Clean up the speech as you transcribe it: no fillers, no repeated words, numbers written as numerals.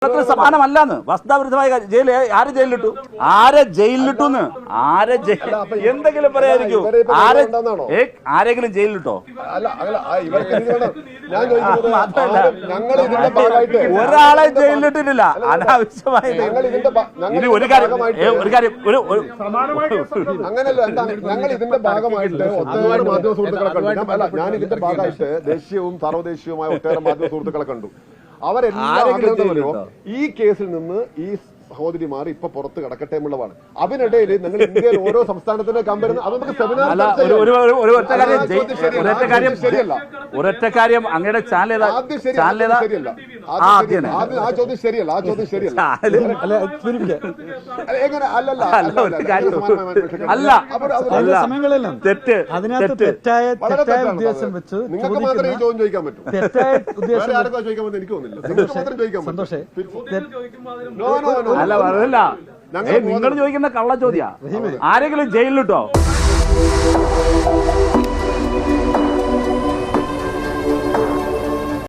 സമാനമല്ലാന്ന് വസ്തുതാവിരുദ്ധമായ ജയില് ആരെ ജയിലിലിട്ടു എന്തെങ്കിലും പറയായിരിക്കും ആരെങ്കിലും ജയിലിലിട്ടോ ഒരാളെ ജയിലിലിട്ടിട്ടില്ല അനാവശ്യമായി ഇനി ഒരു കാര്യം അങ്ങനെയല്ല ഞങ്ങൾ ഇതിന്റെ ഭാഗമായിട്ട് ഒട്ടേറെ മാധ്യമ സുഹൃത്തുക്കളെ കണ്ടു ഞാൻ ഇതിന്റെ ഭാഗമായിട്ട് ദേശീയവും സർവ്വദേശീയവുമായ ഒട്ടേറെ മാധ്യമ സുഹൃത്തുക്കളെ കണ്ടു അവരെല്ലാം ഈ കേസിൽ നിന്ന് ഈ സഹോദരിമാർ ഇപ്പൊ പുറത്ത് കിടക്കട്ടെ എന്നുള്ളതാണ്. അതിനിടയിൽ നിങ്ങൾ ഇന്ത്യയിൽ ഓരോ സംസ്ഥാനത്തിന്റെ കമ്പരുന്ന അത് നമുക്ക് ഒരൊറ്റ കാര്യം അങ്ങയുടെ ചാനൽ ആ ചോദ്യം ശരിയല്ല എങ്ങനെ സമയങ്ങളെല്ലാം തെറ്റ് അതിനകത്ത് തെറ്റായ ഉദ്ദേശം വെച്ച് നിങ്ങൾക്ക് മാത്രമേ ഈ ചോദ്യം ചോദിക്കാൻ പറ്റൂ. തെറ്റായ ഉദ്ദേശം ചോദിക്കാൻ പറ്റും എനിക്ക് തോന്നുന്നില്ല. നിങ്ങൾക്ക് മാത്രം ചോദിക്കാൻ സന്തോഷേ അല്ല പറയല്ല നിങ്ങൾ ചോദിക്കുന്ന കള്ള ചോദ്യ ആരെങ്കിലും ജയിലിലിട്ടോ